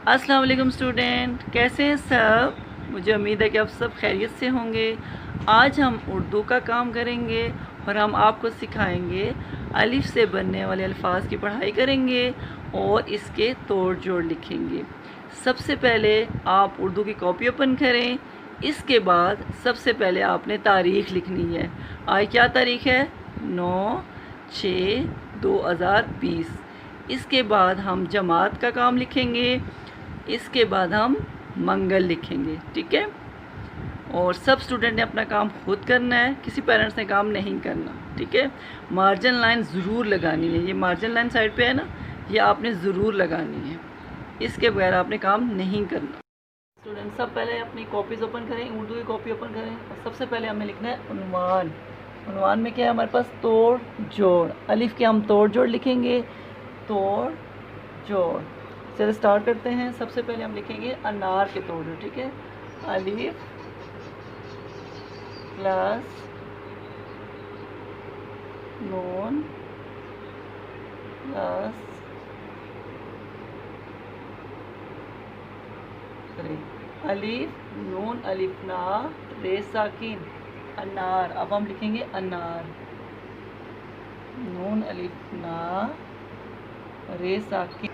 अस्सलाम वालेकुम स्टूडेंट, कैसे हैं सब। मुझे उम्मीद है कि आप सब खैरियत से होंगे। आज हम उर्दू का काम करेंगे और हम आपको सिखाएंगे अलिफ से बनने वाले अल्फाज की पढ़ाई करेंगे और इसके तोड़ जोड़ लिखेंगे। सबसे पहले आप उर्दू की कॉपी ओपन करें। इसके बाद सबसे पहले आपने तारीख़ लिखनी है। आज क्या तारीख़ है? 9/6/2020। इसके बाद हम जमात का काम लिखेंगे। इसके बाद हम मंगल लिखेंगे, ठीक है। और सब स्टूडेंट ने अपना काम खुद करना है, किसी पेरेंट्स ने काम नहीं करना, ठीक है। मार्जिन लाइन ज़रूर लगानी है। ये मार्जिन लाइन साइड पे है ना, ये आपने ज़रूर लगानी है। इसके बगैर आपने काम नहीं करना। स्टूडेंट सब पहले अपनी कॉपीज़ ओपन करें, उर्दू की कॉपी ओपन करें और सबसे पहले हमें लिखना है उन्वान। उन्वान में क्या है हमारे पास? तोड़ जोड़। अलिफ के हम तोड़ जोड़ लिखेंगे, तोड़ जोड़। चलिए स्टार्ट करते हैं। सबसे पहले हम लिखेंगे अनार के तोड़ जोड़, ठीक है। अलिफ प्लस नून प्लस अलिफ नून अलिफ ना रे साकिन अनार। अब हम लिखेंगे अनार, नून अलिफ ना रे साकिन।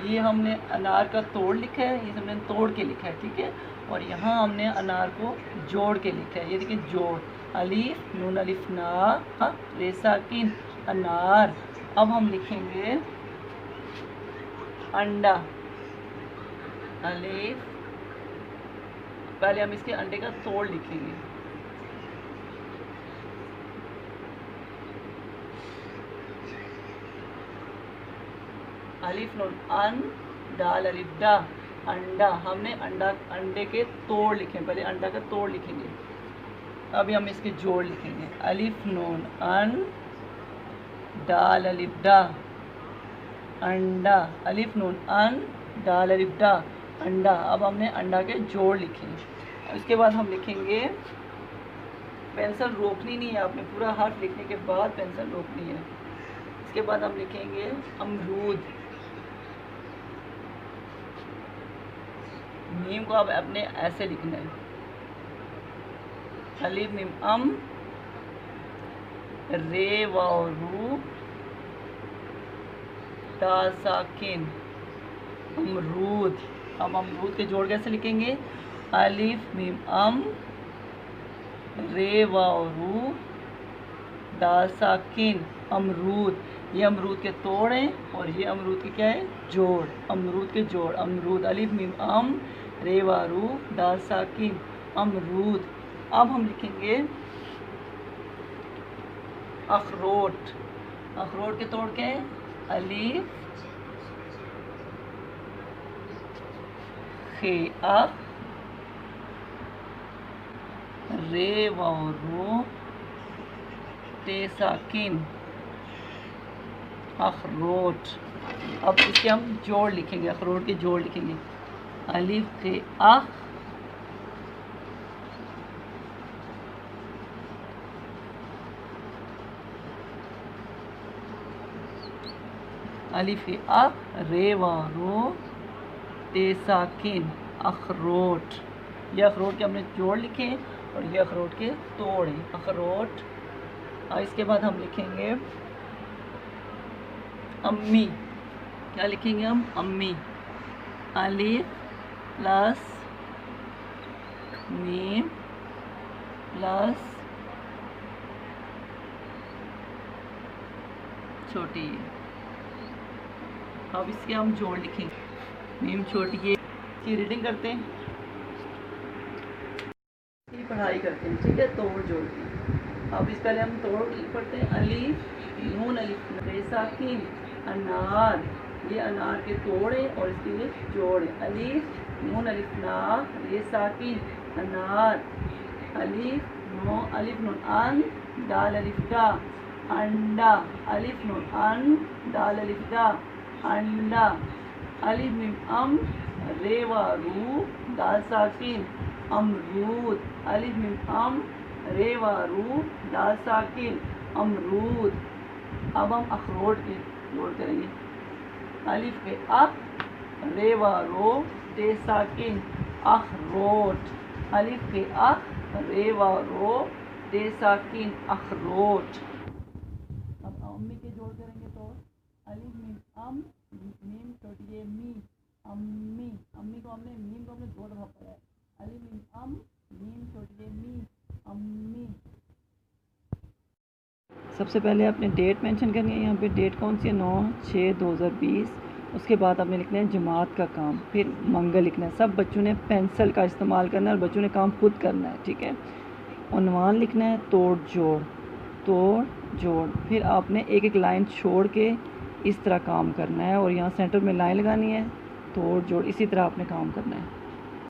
ये हमने अनार का तोड़ लिखा है, ये हमने तोड़ के लिखा है, ठीक है। और यहाँ हमने अनार को जोड़ के लिखा है। ये देखिए जोड़, अलिफ नून अलिफ ना रे साकिन अनार। अब हम लिखेंगे अंडा। अलिफ, पहले हम इसके अंडे का तोड़ लिखेंगे। अलिफ नून अन दाल अलिफ डा अंडा। हमने अंडे के तोड़ लिखे, पहले अंडा का तोड़ लिखेंगे। अभी हम इसके जोड़ लिखेंगे। अलिफ नून अन दाल अलिफ डा अंडा। अलिफ नून अन दाल अलिफ डा अंडा। अब हमने अंडा के जोड़ लिखे। उसके बाद हम लिखेंगे, पेंसिल रोकनी नहीं है आपने, पूरा हर्फ लिखने के बाद पेंसिल रोकनी है। इसके बाद हम लिखेंगे अमरूद। मीम को अब अपने ऐसे लिखना है। अलिफ मीम अम रे वाव रू ता साकिन अमरूद। अब अमरूद के जोड़ कैसे लिखेंगे? अलिफ मीम अम रे वाव रू दाल साकिन अमरूद। ये अमरूद के तोड़ हैं और ये अमरूद के क्या है? जोड़। अमरूद के जोड़ अमरूद। अलिफ मीम अम रे वाव रू दाल साकिन अमरूद। अब हम लिखेंगे अखरोट। अखरोट के तोड़ क्या है? अलिफ खे अख रे वाव रू ते साकिन अखरोट। अब इसके हम जोड़ लिखेंगे, अखरोट के जोड़ लिखेंगे। अलिफ खे अख अलिफ खे अख रे वाव रू ते साकिन अखरोट। ये अखरोट के हमने जोड़ लिखे और ये अखरोट के तोड़ हैं, अखरोट। और इसके बाद हम लिखेंगे अम्मी। क्या लिखेंगे हम? अम्मी। अलिफ प्लस मीम प्लस छोटी। अब इसके हम जोड़ लिखेंगे। मीम छोटी है। इसकी रीडिंग करते हैं, इसकी पढ़ाई करते हैं, ठीक है। तोड़ जोड़ की अब इस पहले हम तोड़ पढ़ते हैं। अलिफ नून अलिफ रे साकिन अनार। ये अनार के तोड़ है और इसके लिए जोड़ है। अलिफ नून अलिफ ना रे साकिन अनार। अलिफ नून अन दाल अलिफ डा अंडा। अलिफ नून अन दाल अलिफ डा अंडा। अलिफ मीम अम रे वाव रू दाल साकिन अमरूद। अलिफ मीम अम रे वाव रू दाल साकिन अमरूद। अब हम अखरोट के जोड़ करेंगे। अलिफ के अख रेवा रो ते साकिन अखरोट, अलिफ पे अख, रेवा रो ते साकिन अखरोट। अब अम्मी के जोड़ करेंगे तो अलिफ मीम अम, मीम छोटी मी, अम्मी, अम्मी को हमने मीम को हमने 2 दफ़ा पढ़ा है, अलिफ मीम अम, मीम छोटी मी, अम्मी। सबसे पहले आपने डेट मेंशन करनी है, यहाँ पे डेट कौन सी है 9/6/2020। उसके बाद आपने लिखना है जमात का काम, फिर मंगल लिखना है। सब बच्चों ने पेंसिल का इस्तेमाल करना है और बच्चों ने काम खुद करना है, ठीक है। उन्वान लिखना है तोड़ जोड़, तोड़ जोड़, फिर आपने एक एक लाइन छोड़ के इस तरह काम करना है और यहाँ सेंटर में लाइन लगानी है, तोड़ जोड़, इसी तरह आपने काम करना है।